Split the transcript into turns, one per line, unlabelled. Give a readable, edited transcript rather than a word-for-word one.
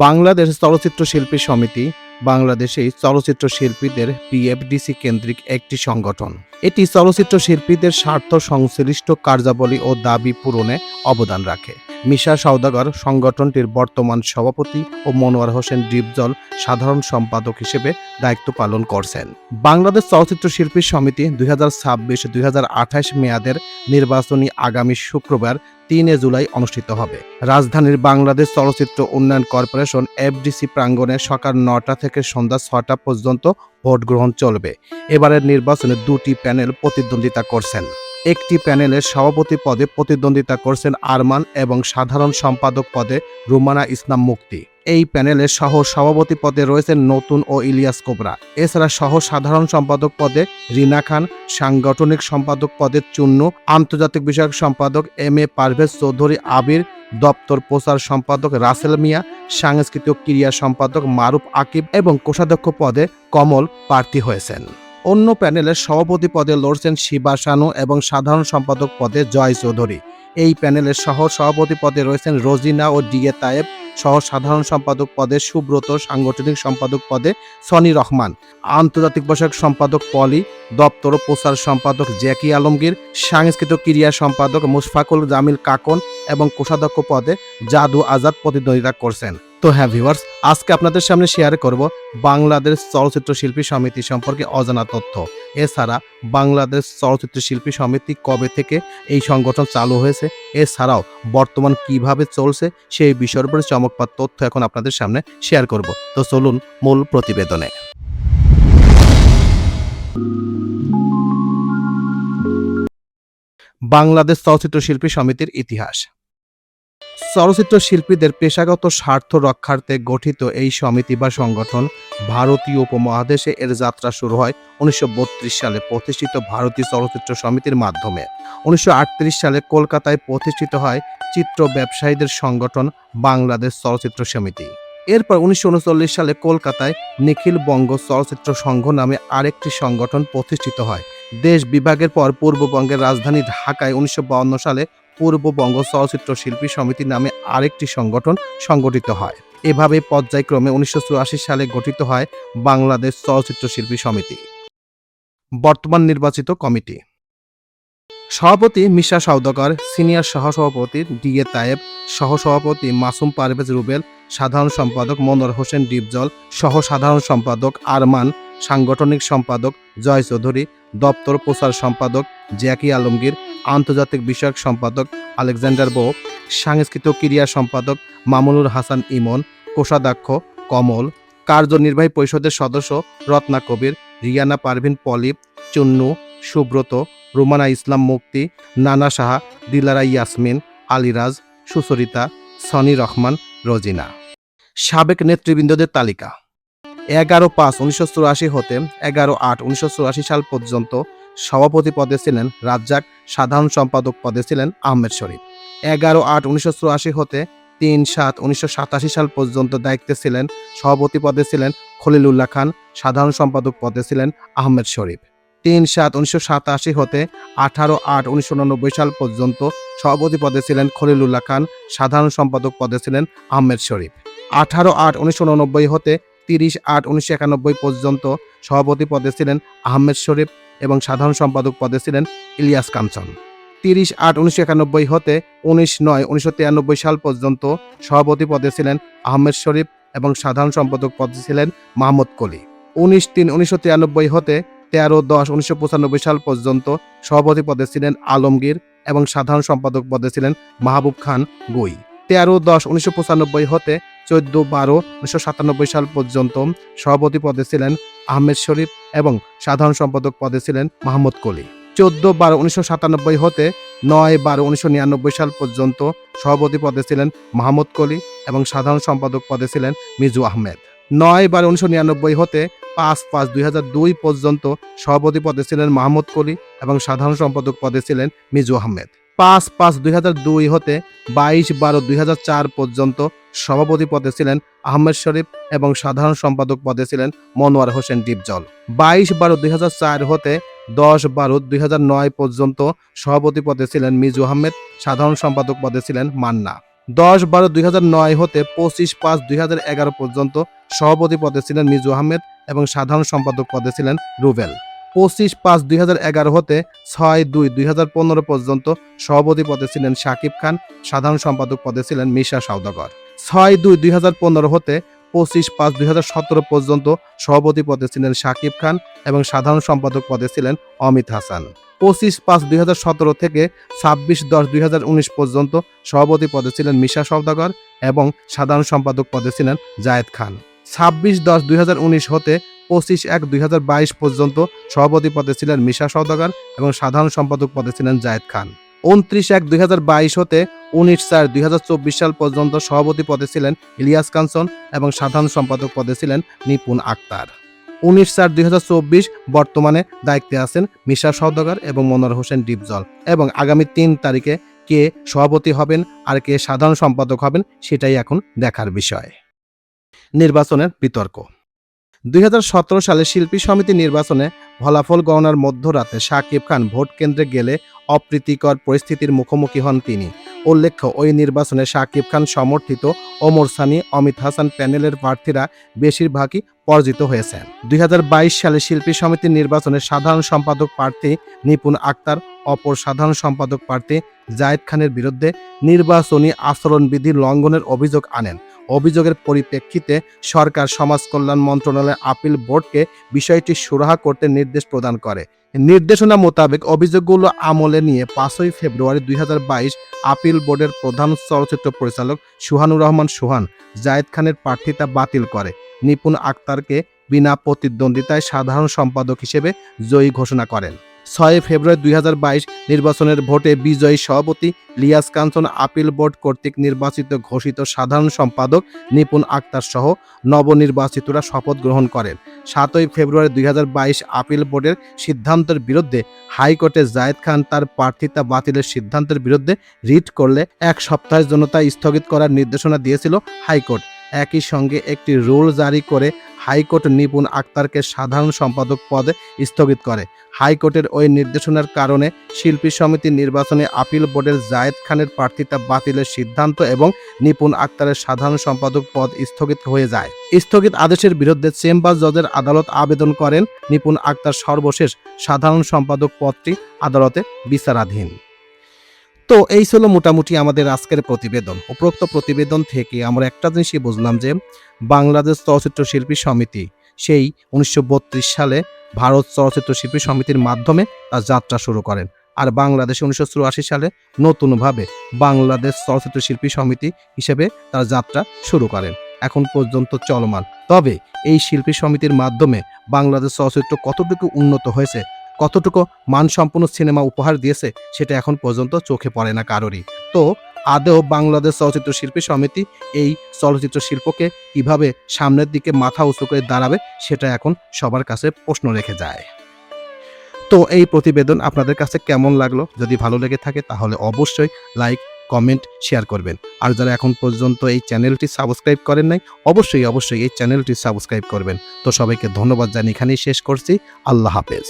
বাংলাদেশ চলচ্চিত্র শিল্পী সমিতি বাংলাদেশে চলচ্চিত্র শিল্পীদের পিএফডিসি কেন্দ্রিক একটি সংগঠন। এটি চলচ্চিত্র শিল্পীদের স্বার্থ সংশ্লিষ্ট কার্যাবলী ও দাবি পূরণে অবদান রাখে। মিশা সওদাগর সংগঠনটির বর্তমান সভাপতি ও মনোয়ার হোসেন ডিপজল সাধারণ সম্পাদক হিসেবে দায়িত্ব পালন করছেন। বাংলাদেশ চলচ্চিত্র শিল্পী সমিতি 2026-2028 মেয়াদের নির্বাচনী আগামী শুক্রবার 3 জুলাই অনুষ্ঠিত হবে। রাজধানীর বাংলাদেশ চলচ্চিত্র উন্নয়ন কর্পোরেশন এফডিসি প্রাঙ্গণে সকাল 9টা থেকে সন্ধ্যা 6টা পর্যন্ত ভোট গ্রহণ চলবে। এবারের নির্বাচনে 2টি প্যানেল প্রতিদ্বন্দ্বিতা করছেন। একটি প্যানেলের সভাপতি পদে প্রতিদ্বন্দ্বিতা করছেন আরমান এবং সাধারণ সম্পাদক পদে রুমানা ইসলাম মুক্তি। এই প্যানেলের সহ সভাপতি পদে রয়েছেন নতুন ও ইলিয়াস কোবরা। এছাড়া সহ সাধারণ সম্পাদক পদে রিনা খান, সাংগঠনিক সম্পাদক পদে চুন্নু, আন্তর্জাতিক বিষয়ক সম্পাদক এম.এ. পারভেজ চৌধুরী আবির, দপ্তর প্রচার সম্পাদক রাসেল মিয়া, সাংস্কৃতিক ক্রিয়া সম্পাদক মারুফ আকিব এবং কোষাধ্যক্ষ পদে কমল প্রার্থী হয়েছেন। অন্য প্যানেলের সভাপতি পদে লড়ছেন শিবা শানু এবং সাধারণ সম্পাদক পদে জয় চৌধুরী। এই প্যানেলের সহ সভাপতি পদে রয়েছেন রোজিনা ও ডিএ তায়েব, সহ সাধারণ সম্পাদক পদে সুব্রত, সাংগঠনিক সম্পাদক পদে সনি রহমান, আন্তর্জাতিক বিষয়ক সম্পাদক পলি, দপ্তর প্রচার সম্পাদক জ্যাকি আলমগীর, সাংস্কৃতিক ক্রিয়া সম্পাদক মুশফাকুল জামিল কাকন এবং কোষাধ্যক্ষ পদে জাদু আজাদ প্রতিদ্বন্দ্বিতা করছেন। তো হ্যাঁ ভিউয়ার্স, আজকে আপনাদের সামনে শেয়ার করব বাংলাদেশ চলচ্চিত্র শিল্পী সমিতি সম্পর্কে অজানা তথ্য। এছাড়া বাংলাদেশ চলচ্চিত্র শিল্পী সমিতি কবে থেকে এই সংগঠন চালু হয়েছে, এছাড়াও বর্তমান কিভাবে চলছে সেই বিষয়ের উপরে চমকপ্রদ তথ্য এখন আপনাদের সামনে শেয়ার করব। তো চলুন মূল প্রতিবেদনে। বাংলাদেশ চলচ্চিত্র শিল্পী সমিতির ইতিহাস। চলচ্চিত্র শিল্পীদের পেশাগত স্বার্থ রক্ষার্থে গঠিত এই সমিতি বা সংগঠন ভারতীয় উপমহাদেশে এর যাত্রা শুরু হয় 1932 সালে প্রতিষ্ঠিত ভারতীয় চলচ্চিত্র সমিতির মাধ্যমে। 1938 সালে কলকাতায় প্রতিষ্ঠিত হয় চিত্র ব্যবসায়ীদের সংগঠন বাংলাদেশ চলচ্চিত্র সমিতি। এরপর 1939 সালে কলকাতায় নিখিল বঙ্গ চলচ্চিত্র সংঘ নামে আরেকটি সংগঠন প্রতিষ্ঠিত হয়। দেশ বিভাগের পর পূর্ববঙ্গের রাজধানী ঢাকায় 1952 সালে পূর্ববঙ্গ চলচ্চিত্র শিল্পী সমিতি নামে আরেকটি সংগঠন সংগঠিত হয়। এভাবে পর্যায়ক্রমে 1984 সালে গঠিত হয় বাংলাদেশ চলচ্চিত্র শিল্পী সমিতি। বর্তমান নির্বাচিত কমিটি: সভাপতি মিশা সওদাগর, সিনিয়র সহসভাপতি ডিএ তায়েব, সহসভাপতি মাসুম পারভেজ রুবেল, সাধারণ সম্পাদক মনোয়ার হোসেন ডিপজল, সহ সাধারণ সম্পাদক আরমান, সাংগঠনিক সম্পাদক জয় চৌধুরী, দপ্তর প্রচার সম্পাদক জ্যাকি আলমগীর, আন্তর্জাতিক বিষয়ক সম্পাদক আলেকজান্ডার বো, সাংস্কৃতিক ক্রিয়া সম্পাদক মামুনুর হাসান ইমন, কোষাধ্যক্ষ কমল, কার্যনির্বাহী পরিষদের সদস্য রত্না কবির, রিয়ানা পারভিন পলি, চুন্নু, সুব্রত, রুমানা ইসলাম মুক্তি, নানা সাহা, দিলারা ইয়াসমিন, আলিরাজ, সুচরিতা, সনি রহমান, রোজিনা। সাবেক নেতৃবৃন্দদের তালিকা: 11/5/1984 হতে 11/8/1984 সাল পর্যন্ত সভাপতি পদে ছিলেন রাজ্জাক, সাধারণ সম্পাদক পদে ছিলেন আহমেদ শরীফ। 11/8/1984 হতে 3/7/1987 সাল পর্যন্ত দায়িত্বে ছিলেন সভাপতি পদে ছিলেন খলিলুল্লাহ খান, সাধারণ সম্পাদক পদে ছিলেন আহমেদ শরীফ। 3/7/1987 হতে 18/8/1989 সাল পর্যন্ত সভাপতি পদে ছিলেন খলিলুল্লাহ খান, সাধারণ সম্পাদক পদে ছিলেন আহমেদ শরীফ। 18/8/1989 হতে 30/8/1991 পর্যন্ত সভাপতি পদে ছিলেন আহমেদ শরীফ এবং সাধারণ সম্পাদক পদে ছিলেন ইলিয়াস কাঞ্চন। 30/8/1991 হতে 19/9/1993 সাল পর্যন্ত সভাপতি পদে ছিলেন আহমেদ শরীফ এবং সাধারণ সম্পাদক পদে ছিলেন মাহমুদ কলি। 19/3/1993 হতে 13/10/1995 সাল পর্যন্ত সভাপতি পদে ছিলেন আলমগীর এবং সাধারণ সম্পাদক পদে ছিলেন মাহবুব খান গুই। 13/10/1995 হতে 14/12/1997 সাল পর্যন্ত সভাপতি পদে ছিলেন আহমেদ শরীফ এবং সাধারণ সম্পাদক পদে ছিলেন মাহমুদ কলি। 14/12/1997 হতে 9/12/1999 সাল পর্যন্ত সভাপতি পদে ছিলেন মাহমুদ কলি এবং সাধারণ সম্পাদক পদে ছিলেন মিজু আহমেদ। 9/12/1999 হতে 5/5/2002 পর্যন্ত সভাপতি পদে ছিলেন মাহমুদ কলি এবং সাধারণ সম্পাদক পদে ছিলেন মিজু আহমেদ। 5/5/2002 হতে 22/12/2004 পর্যন্ত সভাপতি পদে ছিলেন আহমেদ শরীফ এবং সাধারণ সম্পাদক পদে ছিলেন মনোয়ার হোসেন ডিপজল। 22/12/2004 হতে 10/12/2009 পর্যন্ত সভাপতি পদে ছিলেন মিজু আহমেদ, সাধারণ সম্পাদক পদে ছিলেন মান্না। 10/12/2009 হতে 25/5/2011 পর্যন্ত সভাপতি পদে ছিলেন মিজু আহমেদ এবং সাধারণ সম্পাদক পদে ছিলেন রুবেল। 25/5/2011 হতে 6/2/2015 পর্যন্ত সভাপতি পদে ছিলেন শাকিব খান, সাধারণ সম্পাদক পদে ছিলেন মিশা সওদাগর। 6/2/2015 হতে 25/5/2017 পর্যন্ত সভাপতি পদে ছিলেন শাকিব খান এবং সাধারণ সম্পাদক পদে ছিলেন অমিত হাসান। 25/5/2017 থেকে 26/10/2019 পর্যন্ত সভাপতি পদে ছিলেন মিশা সওদাগর এবং সাধারণ সম্পাদক পদে ছিলেন জায়েদ খান। 26/10/2019 হতে 25/1/2022 পর্যন্ত সভাপতি পদে ছিলেন মিশা সওদাগর এবং সাধারণ সম্পাদক পদে ছিলেন জায়েদ খান। 29/1/2022 হতে 19/4/2024 সাল পর্যন্ত সভাপতি পদে ছিলেন ইলিয়াস কাঞ্চন এবং সাধারণ সম্পাদক পদে ছিলেন নিপুণ আক্তার। 19/4/2024 বর্তমানে দায়িত্বে আছেন মিশা সওদাগর এবং মনোয়ার হোসেন ডিপজল এবং আগামী 3 তারিখে কে সভাপতি হবেন আর কে সাধারণ সম্পাদক হবেন সেটাই এখন দেখার বিষয়। নির্বাচনের বিতর্ক। 2017 সালে শিল্পী সমিতি নির্বাচনে ফলাফল গণনার মধ্যরাতে শাকিব খান ভোট কেন্দ্রে গেলে অপ্রীতিকর পরিস্থিতির মুখোমুখি হন তিনি। উল্লেখ্য, ওই নির্বাচনে শাকিব খান সমর্থিত ওমর সানি, অমিত হাসান প্যানেলের প্রার্থীরা বেশিরভাগই পরাজিত হয়েছেন। 2022 সালে শিল্পী সমিতির নির্বাচনে সাধারণ সম্পাদক প্রার্থী নিপুণ আক্তার অপর সাধারণ সম্পাদক প্রার্থী জায়েদ খানের বিরুদ্ধে নির্বাচনী আচরণবিধি লঙ্ঘনের অভিযোগ আনেন। অভিযোগের পরিপ্রেক্ষিতে সরকার সমাজ কল্যাণ মন্ত্রণালয়ের আপিল বোর্ডকে বিষয়টি সুরাহা করতে নির্দেশ প্রদান করে। নির্দেশনা মোতাবেক অভিযোগগুলো আমলে নিয়ে 5 ফেব্রুয়ারি 2022 আপিল বোর্ডের প্রধান চলচ্চিত্র পরিচালক সুহানুর রহমান সুহান জায়েদ খানের প্রার্থিতা বাতিল করে নিপুণ আক্তারকে বিনা প্রতিদ্বন্দ্বিতায় সাধারণ সম্পাদক হিসেবে জয়ী ঘোষণা করেন। 6 ফেব্রুয়ারি 2022 নির্বাচনের ভোটে বিজয়ী সভাপতি ইলিয়াস কাঞ্চন আপিল বোর্ড কর্তৃক নির্বাচিত ঘোষিত সাধারণ সম্পাদক নিপুণ আক্তার সহ নবনির্বাচিতরা শপথ গ্রহণ করেন। 7 ফেব্রুয়ারি 2022 আপিল বোর্ডের সিদ্ধান্তের বিরুদ্ধে হাইকোর্টে জায়েদ খান তার প্রার্থিতা বাতিলের সিদ্ধান্তের বিরুদ্ধে রিট করলে 1 সপ্তাহের জন্য তা স্থগিত করার নির্দেশনা দিয়েছিল হাইকোর্ট। একই সঙ্গে একটি রুল জারি করে হাইকোর্ট নিপুণ আক্তারকে সাধারণ সম্পাদক পদে স্থগিত করে। হাইকোর্টের ওই নির্দেশনার কারণে শিল্পী সমিতির নির্বাচনে আপিল বোর্ডের জায়েদ খানের প্রার্থিতা বাতিলের সিদ্ধান্ত এবং নিপুণ আক্তারের সাধারণ সম্পাদক পদ স্থগিত হয়ে যায়। স্থগিত আদেশের বিরুদ্ধে চেম্বার জজের আদালত আবেদন করেন। নিপুণ আক্তার সর্বশেষ সাধারণ সম্পাদক পদটি আদালতে বিচারাধীন। তো এই ছিল মোটামুটি আমাদের আজকের প্রতিবেদন। উপরোক্ত প্রতিবেদন থেকে আমরা একটা জিনিসই বুঝলাম যে বাংলাদেশ চলচ্চিত্র শিল্পী সমিতি সেই 1932 সালে ভারত চলচ্চিত্র শিল্পী সমিতির মাধ্যমে তার যাত্রা শুরু করেন, আর বাংলাদেশে 1984 সালে নতুনভাবে বাংলাদেশ চলচ্চিত্র শিল্পী সমিতি হিসেবে তার যাত্রা শুরু করেন। এখন পর্যন্ত চলমান। তবে এই শিল্পী সমিতির মাধ্যমে বাংলাদেশ চলচ্চিত্র কতটুকু উন্নত হয়েছে, কতটুকু মানসম্পন্ন সিনেমা উপহার দিয়েছে সেটা এখন পর্যন্ত চোখে পড়ে না কারোরই। তো আদৌ বাংলাদেশ চলচ্চিত্র শিল্পী সমিতি এই চলচ্চিত্র শিল্পকে কিভাবে সামনের দিকে মাথা উঁচু করে দাঁড়াবে সেটা এখন সবার কাছে প্রশ্ন রেখে যায়। তো এই প্রতিবেদন আপনাদের কাছে কেমন লাগলো? যদি ভালো লেগে থাকে তাহলে অবশ্যই লাইক, কমেন্ট, শেয়ার করবেন। আর যারা এখন পর্যন্ত এই চ্যানেলটি সাবস্ক্রাইব করেন নাই অবশ্যই এই চ্যানেলটি সাবস্ক্রাইব করবেন। তো সবাইকে ধন্যবাদ জানিয়ে এখানেই শেষ করছি। আল্লাহ হাফেজ।